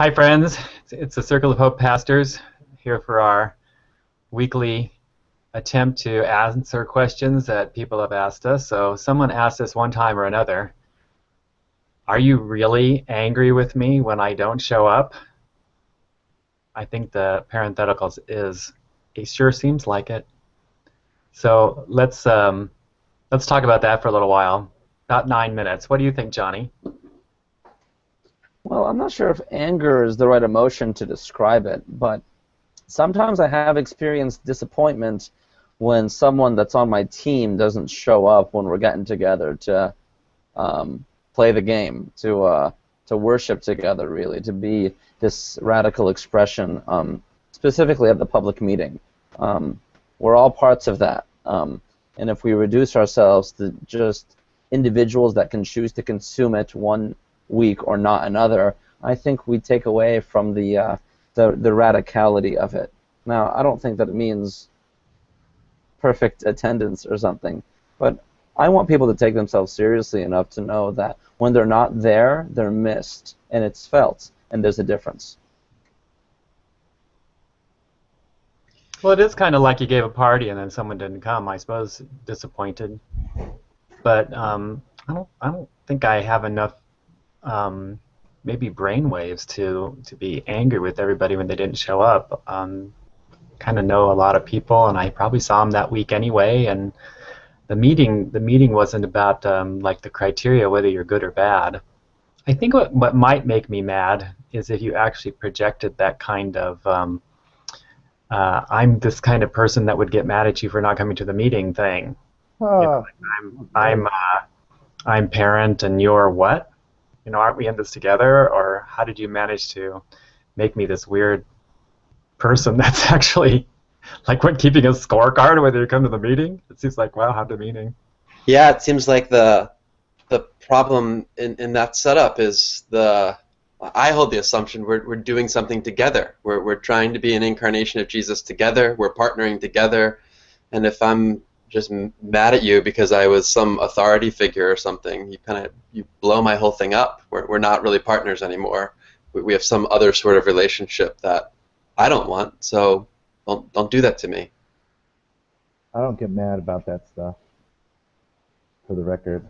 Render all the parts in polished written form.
Hi, friends. It's the Circle of Hope Pastors here for our weekly attempt to answer questions that people have asked us. So, someone asked us one time or another, are you really angry with me when I don't show up? I think the parentheticals is, it sure seems like it. So, let's talk about that for a little while. About 9 minutes. What do you think, Johnny? Well, I'm not sure if anger is the right emotion to describe it, but sometimes I have experienced disappointment when someone that's on my team doesn't show up when we're getting together to play the game, to worship together, really, to be this radical expression, specifically at the public meeting. We're all parts of that, and if we reduce ourselves to just individuals that can choose to consume it one week or not another, I think we take away from the radicality of it. Now, I don't think that it means perfect attendance or something, but I want people to take themselves seriously enough to know that when they're not there, they're missed, and it's felt, and there's a difference. Well, it is kind of like you gave a party and then someone didn't come. I suppose disappointed, but I don't think I have enough maybe brain waves to be angry with everybody when they didn't show up. Kind of know a lot of people, and I probably saw them that week anyway. And the meeting wasn't about like the criteria whether you're good or bad. I think what might make me mad is if you actually projected that kind of I'm this kind of person that would get mad at you for not coming to the meeting thing. Ah, Like I'm parent and you're what? Aren't we in this together? Or how did you manage to make me this weird person that's actually like what keeping a scorecard whether you come to the meeting? It seems like wow, how demeaning. Yeah, it seems like the problem in that setup is I hold the assumption we're doing something together. We're trying to be an incarnation of Jesus together. We're partnering together. And if I'm just mad at you because I was some authority figure or something, you blow my whole thing up. We're not really partners anymore. We have some other sort of relationship that I don't want. So don't do that to me. I don't get mad about that stuff, for the record.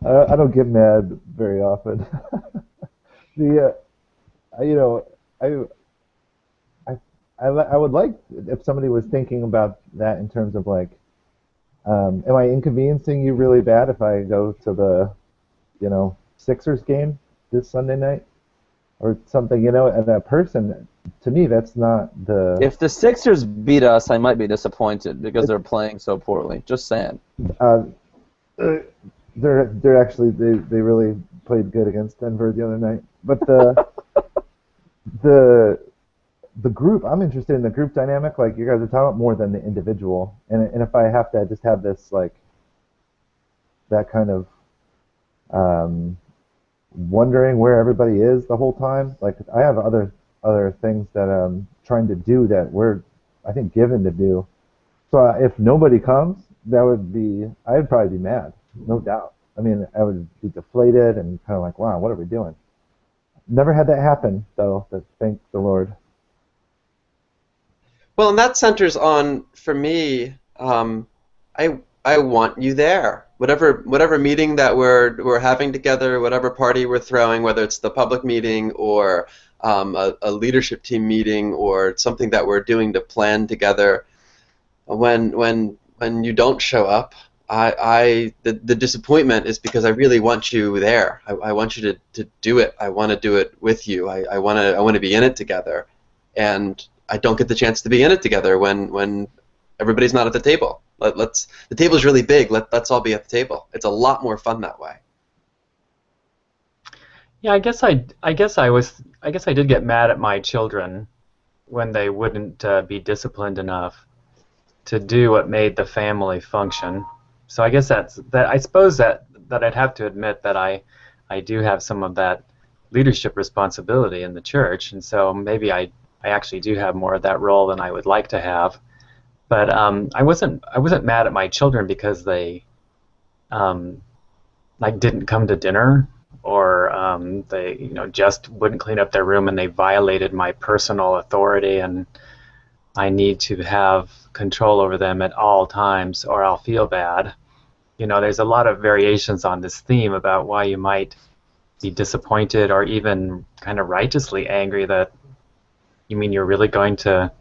I don't get mad very often. the you know I, I would like if somebody was thinking about that in terms of like, am I inconveniencing you really bad if I go to the Sixers game this Sunday night or something, and a person, to me, that's not the If the Sixers beat us, I might be disappointed because they're playing so poorly. Just saying. uh, uh, they're actually they really played good against Denver the other night. But the the group, I'm interested in the group dynamic, like you guys are talking about, more than the individual. And if I have to just have this like that kind of um, wondering where everybody is the whole time, like I have other things that I'm trying to do that we're, I think, given to do. So if nobody comes, I'd probably be mad, no doubt. I mean, I would be deflated and kind of like, wow, what are we doing? Never had that happen, though, but thank the Lord. Well, and that centers on, for me, I want you there. Whatever meeting that we're having together, whatever party we're throwing, whether it's the public meeting or a leadership team meeting or something that we're doing to plan together, when you don't show up, the disappointment is because I really want you there. I want you to do it. I want to do it with you. I want to be in it together, and I don't get the chance to be in it together when everybody's not at the table. The table's really big. Let's all be at the table. It's a lot more fun that way. Yeah, I guess I did get mad at my children when they wouldn't be disciplined enough to do what made the family function. So I guess that. I suppose that I'd have to admit that I do have some of that leadership responsibility in the church, and so maybe I actually do have more of that role than I would like to have. But I wasn't mad at my children because they like didn't come to dinner or they just wouldn't clean up their room and they violated my personal authority, and I need to have control over them at all times or I'll feel bad. There's a lot of variations on this theme about why you might be disappointed or even kind of righteously angry that you mean you're really going to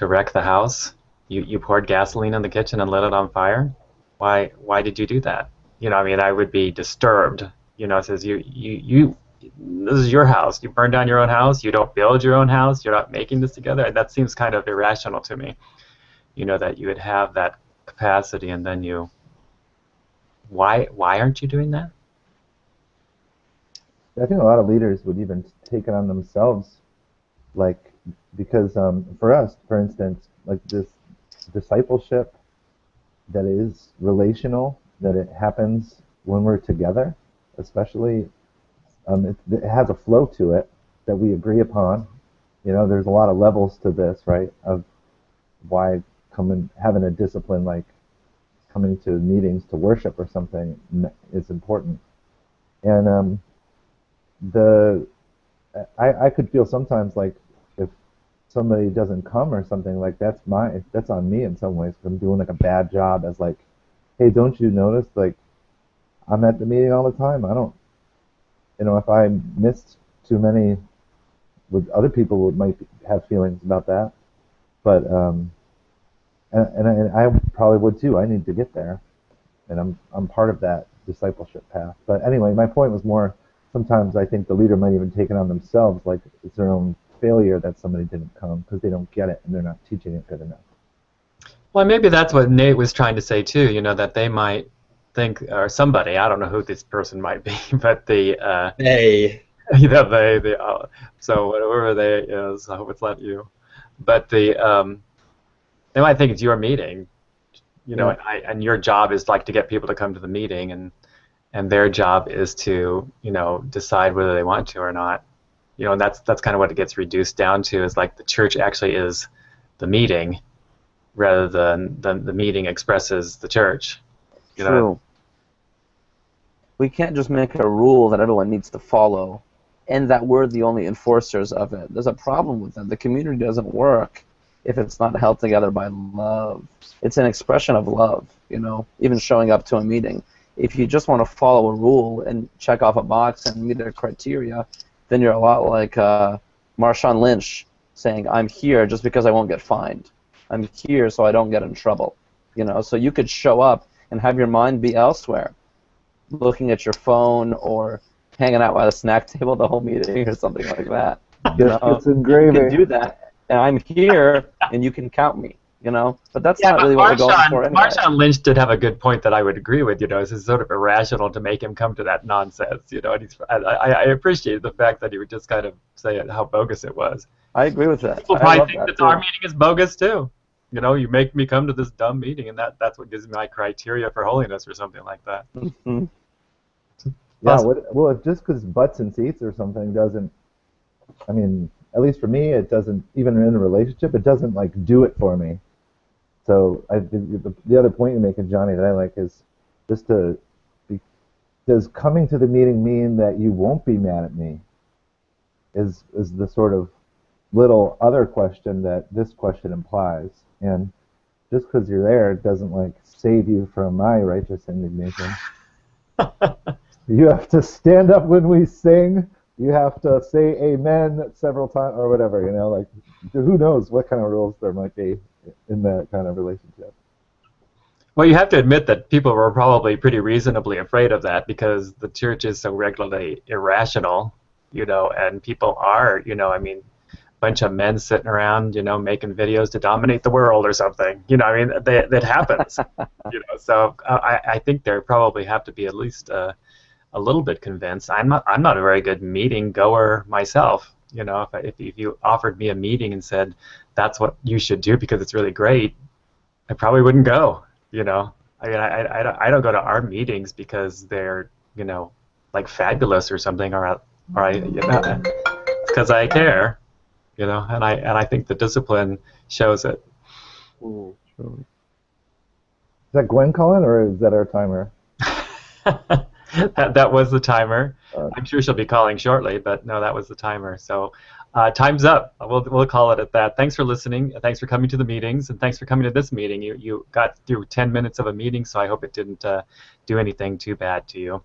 wreck the house? You poured gasoline in the kitchen and lit it on fire? Why did you do that? I would be disturbed. It says you this is your house. You burned down your own house. You don't build your own house. You're not making this together. And that seems kind of irrational to me. That you would have that capacity and then why aren't you doing that? I think a lot of leaders would even take it on themselves, like, because for us, for instance, like this discipleship that is relational, that it happens when we're together, especially, it has a flow to it that we agree upon. There's a lot of levels to this, right, of why having a discipline like coming to meetings to worship or something is important. And I could feel sometimes like if somebody doesn't come or something, like that's on me in some ways. I'm doing like a bad job as like, hey, don't you notice, like, I'm at the meeting all the time. I don't, if I missed too many, with other people might have feelings about that, but and I probably would too. I need to get there, and I'm part of that discipleship path. But anyway, my point was more, sometimes I think the leader might even take it on themselves, like it's their own failure that somebody didn't come because they don't get it and they're not teaching it good enough. Well, maybe that's what Nate was trying to say too. That they might think, or somebody, I don't know who this person might be, but they. So whatever they is, I hope it's not you, but they might think it's your meeting, Yeah. and your job is like to get people to come to the meeting, and their job is to decide whether they want to or not, and that's kind of what it gets reduced down to, is like the church actually is the meeting rather than the meeting expresses the church. True. We can't just make a rule that everyone needs to follow and that we're the only enforcers of it. There's a problem with that. The community doesn't work if it's not held together by love. It's an expression of love, even showing up to a meeting. If you just want to follow a rule and check off a box and meet their criteria, then you're a lot like Marshawn Lynch saying, I'm here just because I won't get fined. I'm here so I don't get in trouble. So you could show up and have your mind be elsewhere, looking at your phone or hanging out by the snack table the whole meeting or something like that. It's engraving. You can do that, and I'm here, and you can count me. But that's not really what we're going for anyway. Marshawn Lynch did have a good point that I would agree with. It's sort of irrational to make him come to that nonsense. And I appreciate the fact that he would just kind of say how bogus it was. I agree with that. People probably think that our meeting is bogus too. You make me come to this dumb meeting, and that's what gives me my criteria for holiness or something like that. Mm-hmm. Yeah, well, just because butts and seats or something doesn't, I mean, at least for me, it doesn't, even in a relationship, it doesn't, like, do it for me. So the other point you're making, Johnny, that I like is just does coming to the meeting mean that you won't be mad at me? Is the sort of little other question that this question implies. And just because you're there doesn't, like, save you from my righteous indignation. You have to stand up when we sing. You have to say amen several times or whatever, like, who knows what kind of rules there might be in that kind of relationship. Well, you have to admit that people were probably pretty reasonably afraid of that because the church is so regularly irrational, and people are, a bunch of men sitting around, making videos to dominate the world or something. That happens. So I think there probably have to be at least a little bit convinced. I'm not a very good meeting goer myself. If you offered me a meeting and said that's what you should do because it's really great, I probably wouldn't go. I don't go to our meetings because they're like fabulous or something, or because I care. And I think the discipline shows it. Is that Gwen calling or is that our timer? that was the timer. Uh, I'm sure she'll be calling shortly, but no, that was the timer. So time's up. We'll call it at that. Thanks for listening. Thanks for coming to the meetings, and thanks for coming to this meeting. You got through 10 minutes of a meeting, so I hope it didn't do anything too bad to you,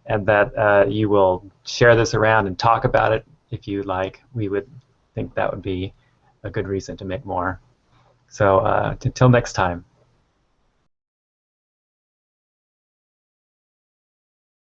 and that you will share this around and talk about it if you like. We would think that would be a good reason to make more. So until next time.